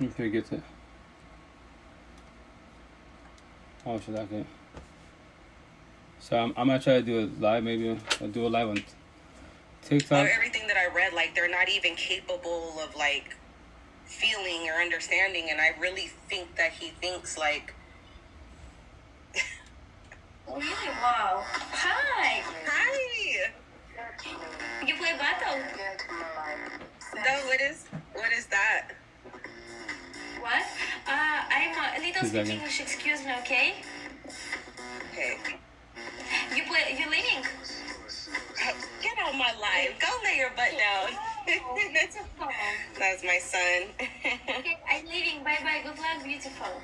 If he gets it. Oh, shit, okay. So I'm gonna try to do it live, maybe. I'll do a live on TikTok. Everything that I read, like, they're not even capable of, like, feeling or understanding, and I really think that he thinks, like... Really? Wow. Hi! Hi! You play battle? No, what is that? What? I'm a little speak Exactly. English, excuse me, okay? Okay. You're leaving? Get out my life. Go lay your butt down. That's my son. Okay, I'm leaving. Bye-bye. Good luck, beautiful.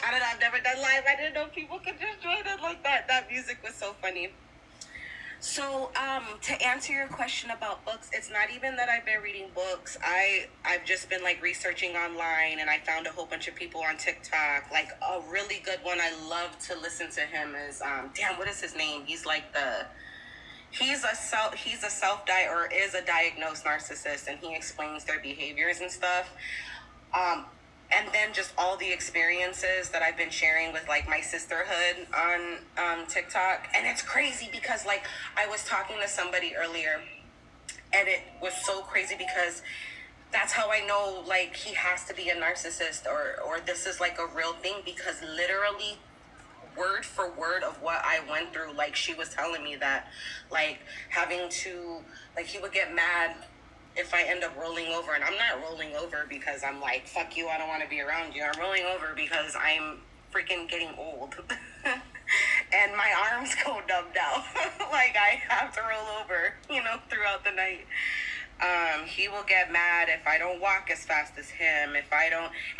I don't know, I've never done live. I didn't know people could just join it like that. That music was so funny. So, to answer your question about books, it's not even that I've been reading books. I've just been, like, researching online, and I found a whole bunch of people on TikTok. Like, a really good one I love to listen to him is, what is his name? He's like he's a diagnosed narcissist, and he explains their behaviors and stuff. And then just all the experiences that I've been sharing with, like, my sisterhood on TikTok. And it's crazy because, like, I was talking to somebody earlier, and it was so crazy because that's how I know, like, he has to be a narcissist or this is, like, a real thing, because literally word for word of what I went through, like, she was telling me that, like, having to, like, he would get mad if I end up rolling over, and I'm not rolling over because I'm like, fuck you, I don't want to be around you. I'm rolling over because I'm freaking getting old. And my arms go numb now. Like, I have to roll over, throughout the night. He will get mad if I don't walk as fast as him. If I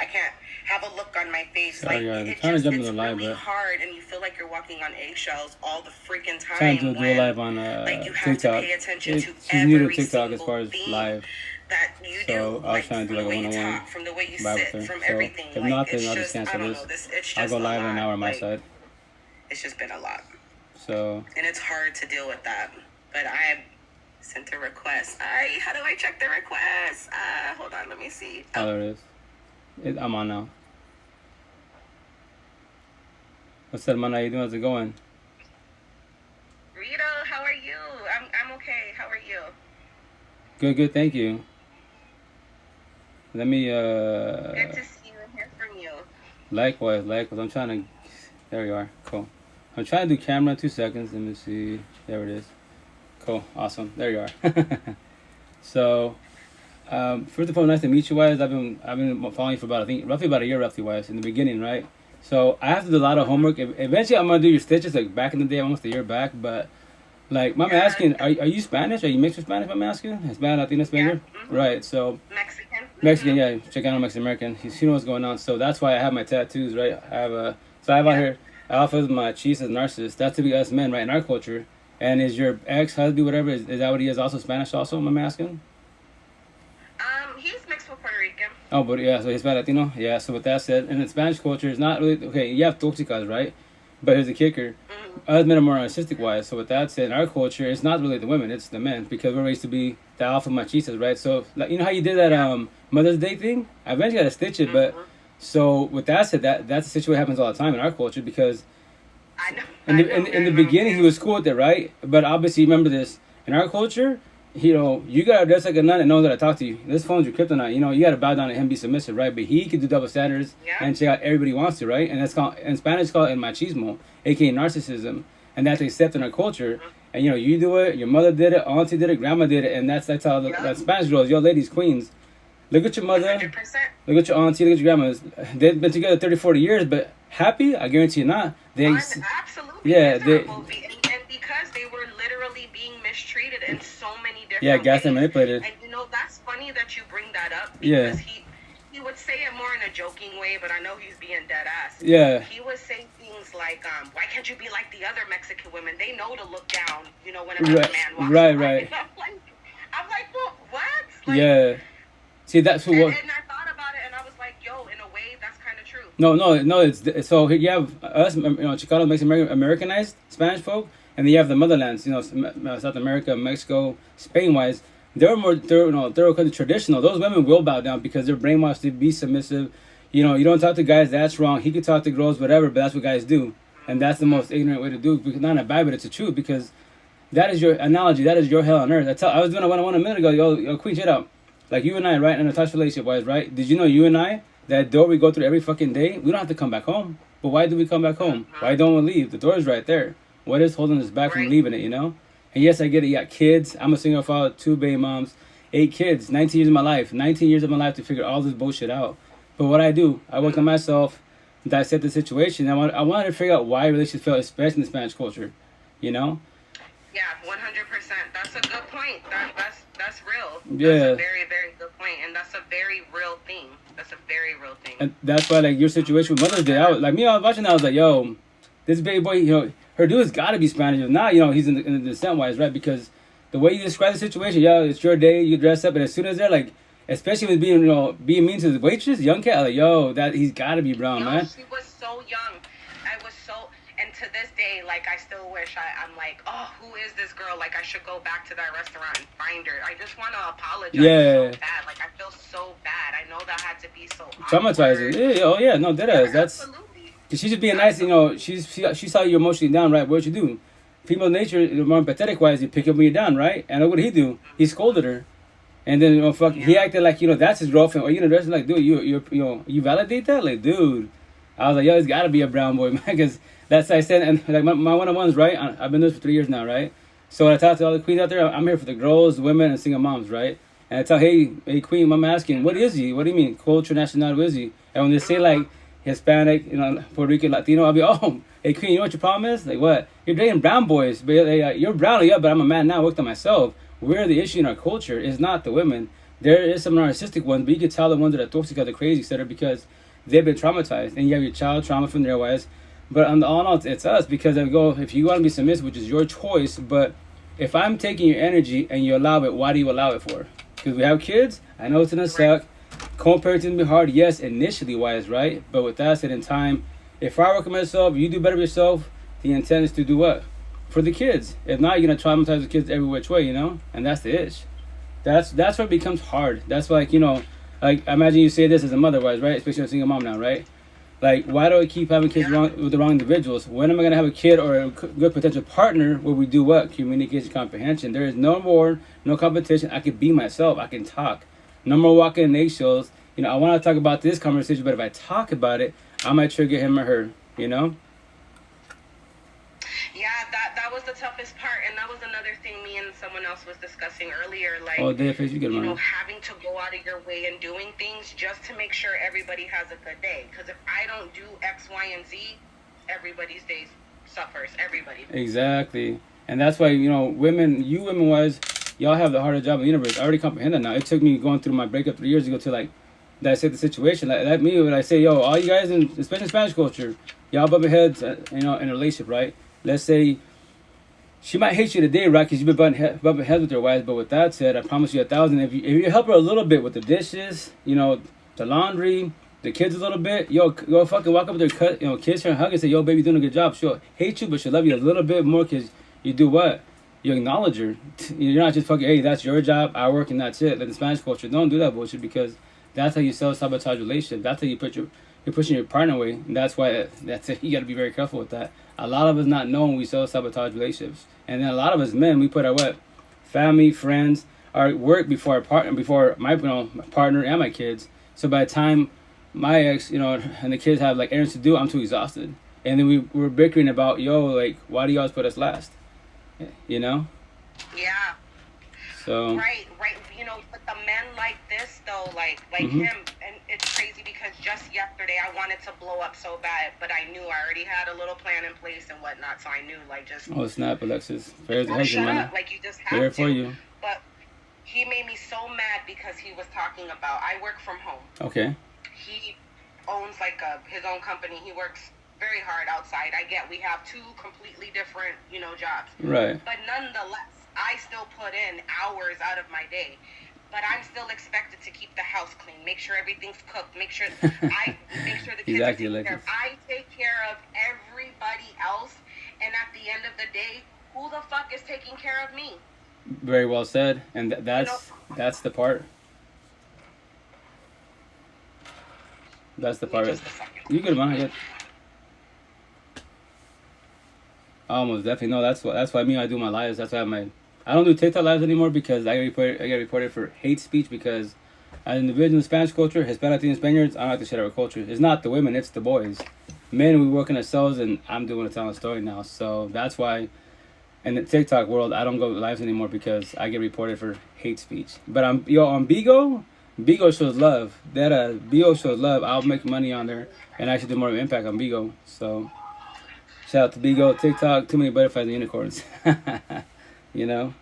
can't have a look on my face. Sorry, like, guys. I'm trying to jump in the it's live, really but hard, and you feel like you're walking on eggshells all the freaking time. trying to do a live on like, you have TikTok. to pay attention to She's new to every TikTok as single far as thing live. that you So do, I was like, trying to do from like the a way you one-on-one talk, from the way you vibe with sit, her. from So everything. if Like, not, it's then I'll just, just cancel I don't this. know, it's just I'll go a live lot. an hour on my Like, side. it's just been a lot. So And it's hard to deal with that. But I sent a request. How do I check the request? Hold on, let me see. oh, there it is. I'm on now. What's up, man? How you doing? How's it going? Rito, how are you? I'm okay. How are you? Good. Thank you. Let me Good to see you and hear from you. likewise. I'm trying to. There you are. Cool. I'm trying to do camera. 2 seconds. Let me see. There it is. Cool. Awesome. There you are. So, first of all, nice to meet you, Wise. I've been following you for about, I think, roughly about a year, Wise, in the beginning, right? So I have to do a lot of homework. Eventually, I'm gonna do your stitches. Like back in the day, almost a year back. But like, I'm asking, are you Spanish? Are you mixed with Spanish? I'm asking. Hispanic, Latino, Spaniard. Yeah. Mm-hmm. Right. So Mexican. yeah. Check out Mexican American. You know what's going on. So that's why I have my tattoos, right? I have out here. I offer my cheese as narcissist. That's to be us men, right, in our culture. And is your ex-husband, whatever, is that what he is? Also Spanish? Also, I'm asking. He's mixed with Puerto Rican. Oh, but yeah, so he's Latino. Yeah, so with that said, in the Spanish culture, it's not really okay. You have toxicas, right? But here's the kicker: us men are more narcissistic wise. So with that said, in our culture, it's not really the women; it's the men, because we're raised to be the alpha machistas, right? So like, you know how you did that Mother's Day thing? I eventually got to stitch it, but so with that said, that's a situation that happens all the time in our culture, because I know. in the beginning he was cool with it, right? But obviously, remember this: in our culture, you gotta dress like a nun and know that I talk to you. This phone's your kryptonite. You gotta bow down to him, be submissive, right? But he could do double standards and check out everybody wants to, right? And that's called in Spanish, it's called el machismo, aka narcissism, and that's accepted in our culture. And you do it, your mother did it, auntie did it, grandma did it, and that's how that Spanish girls, your ladies, queens. Look at your mother, 100%. look at your auntie, look at your grandmas. They've been together 30, 40 years, but happy? I guarantee you not. Absolutely. Yeah, miserable. And because they were literally being mistreated in so many different ways. gaslit and manipulated. And that's funny that you bring that up, because he would say it more in a joking way, but I know he's being dead ass. Yeah. He would say things like, why can't you be like the other Mexican women? They know to look down, when another man walks by. Right. I'm like, well, what? Like, Yeah. See, that's who. And I thought about it, and I was like, yo, in a way, that's kind of true. No. It's so here you have us, Chicano makes Americanized Spanish folk, And then you have the motherlands, South America, Mexico, Spain-wise. They're more they're kind of traditional. Those women will bow down because they're brainwashed to be submissive. You don't talk to guys. That's wrong. He could talk to girls, whatever. But that's what guys do, and that's the most ignorant way to do it. Because not in a bad, but it's the truth. Because that is your analogy. That is your hell on earth. I was doing a one-on-one a minute ago. Yo, Queen, shut up. Like you and I, right? In a touch relationship wise, right? Did you know you and I, that door we go through every fucking day, we don't have to come back home. But why do we come back home? Why don't we leave? The door is right there. What is holding us back from leaving it, And yes, I get it. You got kids. I'm a single father, 2 baby moms, 8 kids, 19 years of my life. 19 years of my life to figure all this bullshit out. But what I do, I worked on myself, dissect the situation. I wanted to figure out why relationships fail, especially in the Spanish culture, Yeah, 100%. That's a good point. That's real. Yeah. That's a very, very good point. And that's a very real thing. That's a very real thing. And that's why, like, your situation with Mother's Day, I was watching that, I was like, yo, this baby boy, her dude's got to be Spanish. If not, he's in the descent-wise, right? Because the way you describe the situation, it's your day, you dress up, and as soon as they're, like, especially with being mean to the waitress, young cat, like, yo, that he's got to be brown, man. She was so young. And to this day, like, I still wish I'm like, oh, who is this girl? Like, I should go back to that restaurant and find her. I just want to apologize so bad. Like, I feel so bad. I know that had to be so traumatizing. Yeah, oh, yeah, no, that is. That's, absolutely. Cause she's just being nice, she saw you emotionally down, right? What you do? Female nature, more empathetic wise, you pick up when you're down, right? And what did he do? He scolded her. And then, he acted like, that's his girlfriend. Or, the rest is like, dude, you validate that? Like, dude. I was like, yo, it's got to be a brown boy, man. Because that's what I said. And, like, my one-on-ones, right? I've been doing this for 3 years now, right? So when I talk to all the queens out there, I'm here for the girls, the women, and single moms, right? And I tell, hey, queen, I'm asking, what is he? What do you mean? Culture, nationality, what is he? And when they say, like, Hispanic, Puerto Rican, Latino, I'll be, oh, hey, queen, you know what your problem is? Like, what? You're dating brown boys. But you're brown, yeah, but I'm a man now, I worked on myself. We're the issue in our culture is not the women. There is some narcissistic ones, but you can tell the ones that are toxic, are the crazy, etc., because they've been traumatized. And you have your child trauma from their wise. But on the all in all, it's us, because if you want to be submissive, which is your choice, but if I'm taking your energy and you allow it, why do you allow it for? Because we have kids. I know it's gonna suck. Co-parenting can be hard, yes, initially wise, right? But with that said, in time, if I work on myself, you do better with yourself, the intent is to do what? For the kids. If not, you're gonna traumatize the kids every which way, and that's the itch. That's where it becomes hard. That's like, like, imagine you say this as a mother wise, right? Especially a single mom now, right? Like, why do I keep having kids with the wrong individuals? When am I going to have a kid or a good potential partner where we do what? Communication, comprehension. There is no more, no competition. I can be myself. I can talk. No more walking in eggshells. I want to talk about this conversation, but if I talk about it, I might trigger him or her, Yeah, that was the toughest part, and that was another thing me and someone else was discussing earlier. Like, having to go out of your way and doing things just to make sure everybody has a good day. Because if I don't do X, Y, and Z, everybody's day suffers. Everybody. Exactly, and that's why women wise, y'all have the hardest job in the universe. I already comprehend that now. It took me going through my breakup 3 years ago to like dissect the situation. Like me when I say, yo, all you guys in especially Spanish culture, y'all bump heads, in a relationship, right? Let's say she might hate you today, right? Because you've been bumping heads with her wives. But with that said, I promise you 1,000. If you help her a little bit with the dishes, the laundry, the kids a little bit, yo fucking walk up with her, kiss her and hug her and say, yo, baby, doing a good job. She'll hate you, but she'll love you a little bit more because you do what? You acknowledge her. You're not just fucking, hey, that's your job, I work, and that's it. Like the Spanish culture, don't do that bullshit, because that's how you self-sabotage relationships. That's how you're pushing your partner away. And that's why that's it. You got to be very careful with that. A lot of us not knowing we self-sabotage relationships. And then a lot of us men, we put our what? Family, friends, our work before our partner, before my partner and my kids. So by the time my ex, and the kids have like errands to do, I'm too exhausted. And then we're bickering about, yo, like, why do you always put us last? Yeah. So. Right. But the men like this though, like him, and it's crazy because just yesterday I wanted to blow up so bad, but I knew I already had a little plan in place and whatnot, so I knew just. Oh snap, Alexis! Shut up, like you just have here to. For you. But he made me so mad because he was talking about I work from home. Okay. He owns his own company. He works very hard outside. I get we have two completely different jobs. Right. But nonetheless, I still put in hours out of my day. But I'm still expected to keep the house clean, make sure everything's cooked, make sure the kids exactly, are taken care of. I take care of everybody else, and at the end of the day, who the fuck is taking care of me? Very well said. And that's the part. That's the part. Just a second. You good, man? I get. Almost definitely no. That's why I do my lives. That's why I don't do TikTok lives anymore because I get reported for hate speech because as an individual in Spanish culture, Hispanic and Spaniards, I don't like to shit our culture. It's not the women, it's the boys. Men, we work on ourselves, and I'm doing a telling a story now. So that's why in the TikTok world, I don't go lives anymore because I get reported for hate speech. But on Bigo shows love. Bigo shows love. I'll make money on there and actually do more of an impact on Bigo. So shout out to Bigo, TikTok, too many butterflies and unicorns. You know?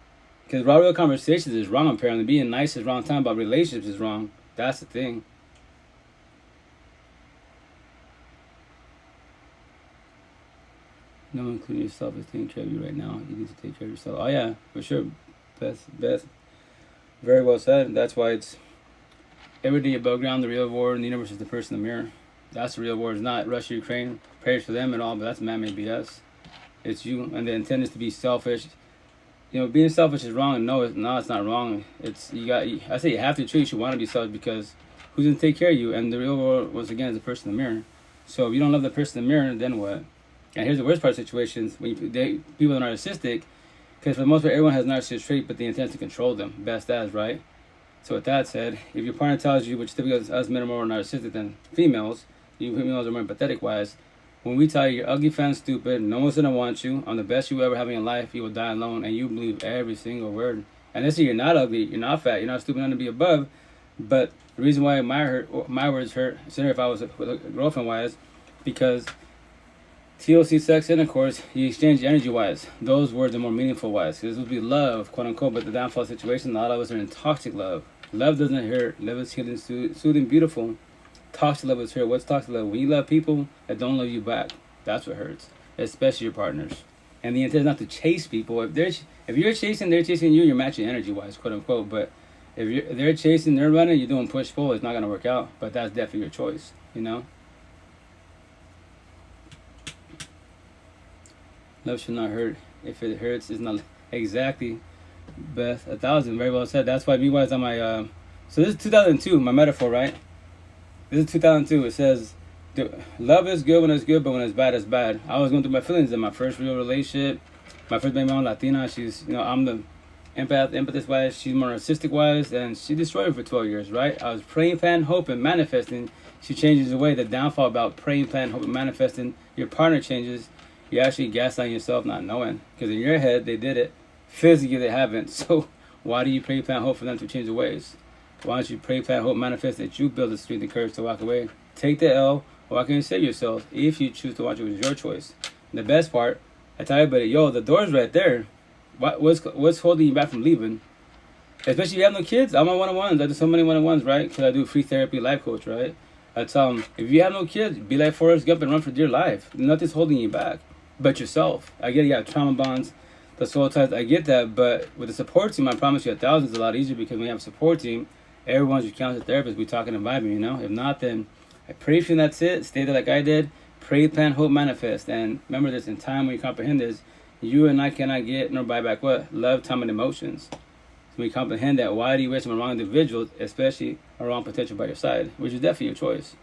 Because raw real conversations is wrong apparently. Being nice is wrong. Talking about relationships is wrong. That's the thing. No one including yourself is taking care of you right now. You need to take care of yourself. Oh yeah, for sure. Best. Very well said. That's why it's every day above ground, the real war in the universe is the person in the mirror. That's the real war. It's not Russia, Ukraine. Prayers for them and all, but that's man-made BS. It's you, and the intent is to be selfish. You know, being selfish is wrong. No, it's not wrong. It's I say you have to treat. You want to be selfish because who's gonna take care of you? And the real world, once again, is the person in the mirror. So if you don't love the person in the mirror, then what? And here's the worst part of situations when people are narcissistic, because for the most part, everyone has narcissistic trait, but the intent is to control them. Best as, right? So with that said, if your partner tells you, which typically us men are more narcissistic than females, you females are more empathetic wise. When we tell you you're ugly, fat, and stupid, no one's gonna want you. I'm the best you ever have in your life. You will die alone, and you believe every single word. And let's say you're not ugly, you're not fat, you're not stupid enough to be above. But the reason why my words hurt, consider if I was a girlfriend wise, because TLC, sex, intercourse, you exchange energy wise. Those words are more meaningful wise. This would be love, quote unquote, but the downfall situation, a lot of us are in toxic love. Love doesn't hurt. Love is healing, soothing, beautiful. Toxic love is hurt. What's toxic love? When you love people that don't love you back, that's what hurts. Especially your partners. And the intent is not to chase people. If you're chasing, they're chasing you, you're matching energy wise, quote unquote. But if they're chasing, they're running, you're doing push pull, it's not gonna work out. But that's definitely your choice, you know? Love should not hurt. If it hurts, it's not exactly. Beth, 1,000, very well said. That's why me-wise on my so this is 2002, my metaphor, right? This is 2002. It says love is good when it's good, but when it's bad, it's bad. I was going through my feelings in my first real relationship. My first baby mom, Latina, she's, I'm the empathist wise, she's more narcissistic wise, and she destroyed me for 12 years, right? I was praying, planning, hoping, manifesting. She changes away. The downfall about praying, planning, hoping, manifesting. Your partner changes. You're actually gaslighting yourself not knowing. Because in your head, they did it. Physically, they haven't. So why do you pray, plan, hope for them to change their ways? Why don't you pray, plan, hope, manifest that you build the strength and courage to walk away? Take the L, or walk in and save yourself if you choose to watch it with your choice. And the best part, I tell everybody, the door's right there. What's holding you back from leaving? Especially if you have no kids. I'm on one-on-ones. I do so many one-on-ones, right? Because I do free therapy, life coach, right? I tell them, if you have no kids, be like Forrest Gump and run for dear life. Nothing's holding you back but yourself. I get it, you have trauma bonds, the soul ties, I get that, but with the support team, I promise you 1,000 is a lot easier because when you have a support team, everyone's your counselor therapist, we talking and vibing, If not, then I pray for you and that's it. Stay there like I did. Pray, plan, hope, manifest. And remember this, in time when you comprehend this, you and I cannot get nor buy back what? Love, time, and emotions. So when you comprehend that, why do you waste on the wrong individuals, especially a wrong potential by your side, which is definitely your choice.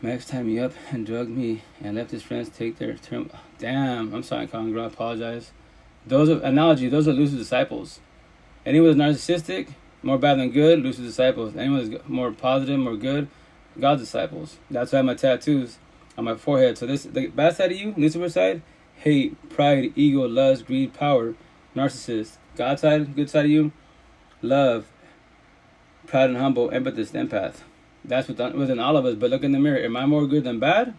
Max tied me up and drugged me and left his friends take their turn. Damn, I'm sorry, Congress, I apologize. Those are Lucifer's disciples. Anyone that's narcissistic, more bad than good, Lucifer's disciples. Anyone that's more positive, more good, God's disciples. That's why I have my tattoos on my forehead. So the bad side of you, Lucifer's side, hate, pride, ego, lust, greed, power, narcissist. God's side, good side of you, love, proud and humble, empathist, empath. That's within all of us. But look in the mirror. Am I more good than bad?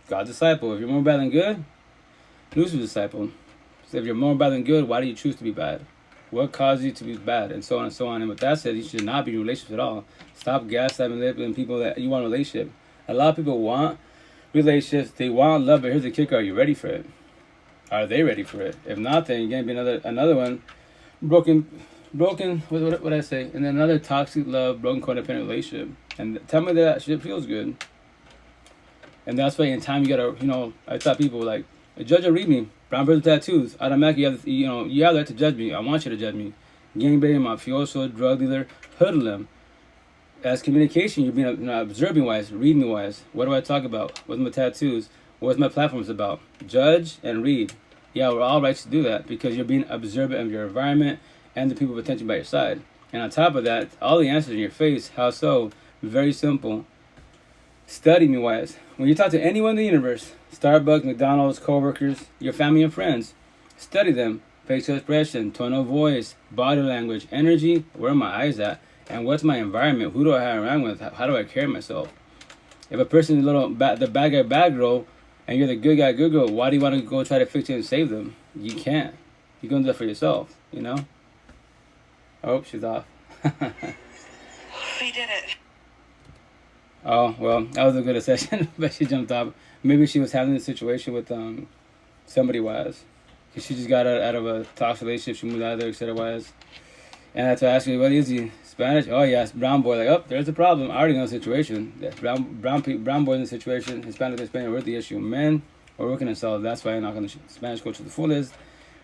God's disciple. If you're more bad than good, Lucifer's disciple. So if you're more bad than good, why do you choose to be bad? What caused you to be bad? And so on and so on. And with that said, you should not be in relationships at all. Stop gaslighting and labeling people that you want a relationship. A lot of people want relationships. They want love, but here's the kicker. Are you ready for it? Are they ready for it? If not, then you're going to be another one. Broken, what I say? And then another toxic love, broken codependent relationship. And tell me that shit feels good. And that's why in time you gotta, I tell people like, judge or read me. Brown birds with tattoos. Automatically, you have the right to judge me. I want you to judge me. Gangbang, mafioso, drug dealer, hoodlum. As communication, you're being observing wise, reading wise. What do I talk about? What's my tattoos? What's my platforms about? Judge and read. Yeah, we're all right to do that because you're being observant of your environment and the people with attention by your side. And on top of that, all the answers in your face. How so? Very simple. Study me wise. When you talk to anyone in the universe, Starbucks, McDonald's, coworkers, your family and friends, study them. Facial expression, tone of voice, body language, energy. Where are my eyes at? And what's my environment? Who do I hang around with? How do I carry myself? If a person is the bad guy, bad girl, and you're the good guy, good girl, why do you want to go try to fix it and save them? You can't. You're going to do that for yourself, you know? Oh, she's off. We did it. Oh, well, that was a good session, but she jumped off. Maybe she was having a situation with somebody wise. Because she just got out of a toxic relationship. She moved out of there, etc. wise. And I had to ask her, what is he? Spanish? Oh, yes, brown boy. Like, oh, there's the problem. I already know the situation. Yeah, brown boy in the situation. Hispanic, Hispanic, we're the issue. Men, we're working ourselves. That's why I'm not going to Spanish culture the fullest.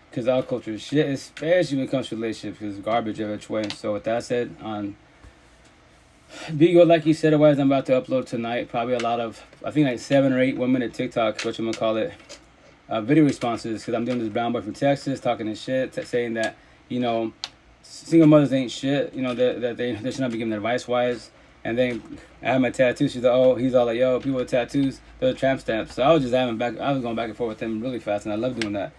Because our culture is shit, especially when it comes to relationships. Because it's garbage every which way. So with that said, on Be Good Like You Said Otherwise, I'm about to upload tonight. Probably a lot of, I think like 7 or 8 1 minute TikToks, what you gonna call it. Video responses. Because I'm doing this brown boy from Texas talking this shit. Saying that, single mothers ain't shit, that they should not be giving advice wise. And then I have my tattoos. She's like, oh, he's all like, yo, people with tattoos, they're tramp stamps. So I was just going back and forth with them really fast, and I love doing that.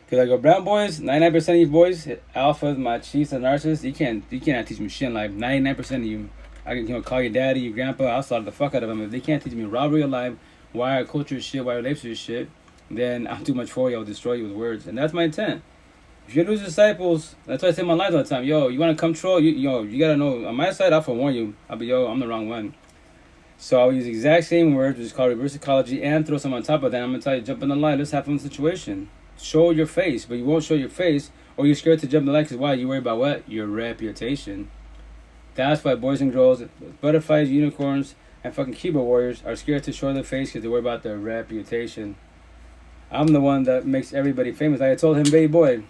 Because I go, brown boys, 99% of you boys, alphas, machistas, and narcissists, you cannot teach me shit in life. 99% of you. I can call your daddy, your grandpa, I'll slaughter the fuck out of them. If they can't teach me robbery of life, why our culture is shit, why our relationship is shit, then I'm too much for you. I'll destroy you with words. And that's my intent. If you lose disciples, that's why I say in my life all the time, yo, you want to come troll? You got to know, on my side, I'll forewarn you. I'll be, I'm the wrong one. So I'll use the exact same words, which is called reverse psychology, and throw some on top of that. I'm going to tell you, jump in the light, let's have fun situation. Show your face, but you won't show your face, or you're scared to jump in the light, because why? You worry about what? Your reputation. That's why boys and girls, butterflies, unicorns, and fucking keyboard warriors are scared to show their face because they worry about their reputation. I'm the one that makes everybody famous. Like I told him, baby boy,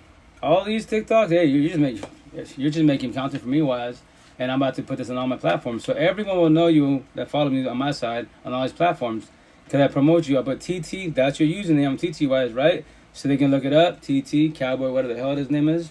all these TikToks, hey, you're just making content for me wise, and I'm about to put this on all my platforms. So everyone will know you that follow me on my side on all these platforms. Because I promote you. I put TT, that's your username, TT wise, right? So they can look it up, TT, Cowboy, whatever the hell his name is.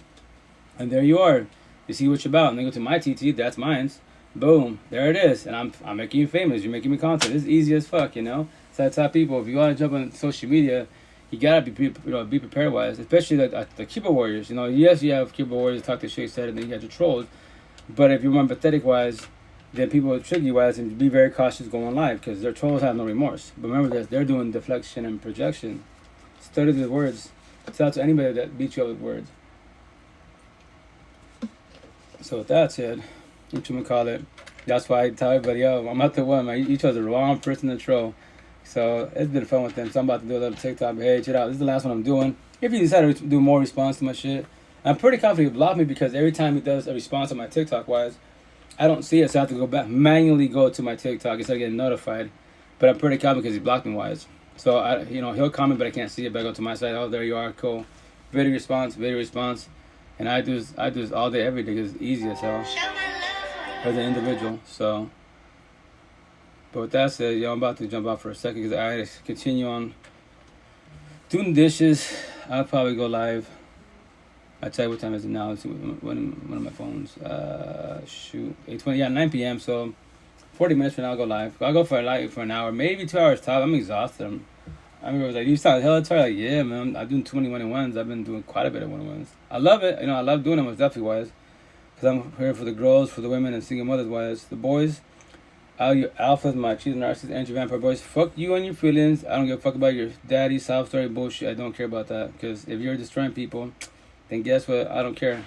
And there you are. You see what you're about. And they go to my TT, that's mine. Boom, there it is. And I'm making you famous. You're making me content. It's easy as fuck, So I tell people, if you want to jump on social media, you gotta be prepared wise, especially the keyboard warriors. Yes, you have keyboard warriors talk the shit said, and then you have your trolls. But if you're more empathetic wise, then people will trick you wise, and be very cautious going live because their trolls have no remorse. But remember this, they're doing deflection and projection. Study the words. Tell to anybody that beats you up with words. So with that said, what you gonna call it? That's why I tell everybody, I'm not the one. You chose the wrong person to troll. So it's been fun with them. So I'm about to do a little TikTok. But hey, check it out. This is the last one I'm doing. If you decide to do more response to my shit, I'm pretty confident he blocked me because every time he does a response to my TikTok wise, I don't see it. So I have to go back, manually go to my TikTok instead of getting notified. But I'm pretty confident because he blocked me wise. So he'll comment, but I can't see it. But I go to my site. Oh, there you are. Cool. Video response. And I do this all day, every day because it's easy as hell as an individual. So. But with that said, I'm about to jump out for a second because I had to continue on doing dishes. I'll probably go live. I'll tell you what time is it now. Let's see one of my phones. Shoot. 8:20. Yeah, 9 p.m. So 40 minutes from now I'll go live. I'll go for an hour, maybe 2 hours top. I'm exhausted. I remember I was like, you sound hella tired. Like, yeah, man. I'm doing 21-1s. I've been doing quite a bit of 1-1s. I love it. I love doing them, most definitely wise. Because I'm here for the girls, for the women, and single mothers wise. The boys, all you alphas, machistas, narcissists, and your vampire boys, fuck you and your feelings. I don't give a fuck about your daddy, sob story bullshit. I don't care about that. Because if you're destroying people, then guess what? I don't care.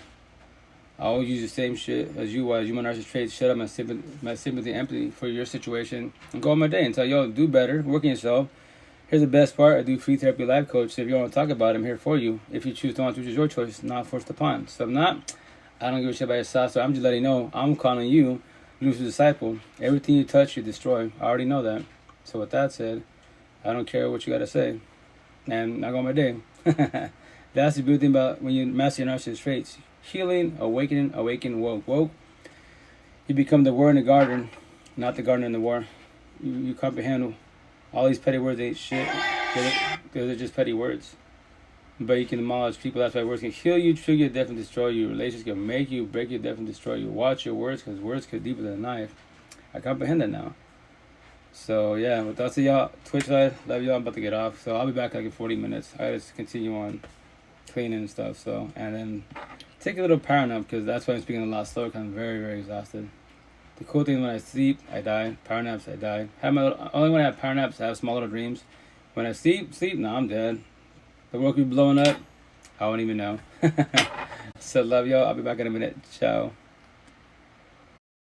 I always use the same shit as you was. You my narcissist traits. Shut up my sympathy, empathy for your situation. And go on my day and tell yo, do better. Work on yourself. Here's the best part. I do free therapy life coach. So if you want to talk about it, I'm here for you. If you choose to want to, which is your choice, not forced upon. So if not, I don't give a shit about your sob story. I'm just letting you know I'm calling you lose a disciple. Everything you touch, you destroy. I already know that. So with that said, I don't care what you got to say. And I go on my day. That's the beautiful thing about when you master your narcissist traits. Healing, awakening, awaken, woke, woke. You become the war in the garden, not the gardener in the war. You comprehend all these petty words ain't shit. Those are just petty words. But you can demolish people. That's why words can heal you, trigger you, definitely destroy you. Relationships can make you, break you, definitely destroy you. Watch your words, because words cut deeper than a knife. I comprehend that now. So yeah, with that, y'all, Twitch live, love y'all. I'm about to get off, so I'll be back like in 40 minutes. I gotta continue on cleaning and stuff. So, and then take a little power nap, because that's why I'm speaking a lot slower, because I'm very, very exhausted. The cool thing, when I sleep, I die. Power naps, I die. Only when I have power naps, I have small little dreams. When I sleep, no, I'm dead. The world could be blowing up. I won't even know. So love y'all. I'll be back in a minute. Ciao.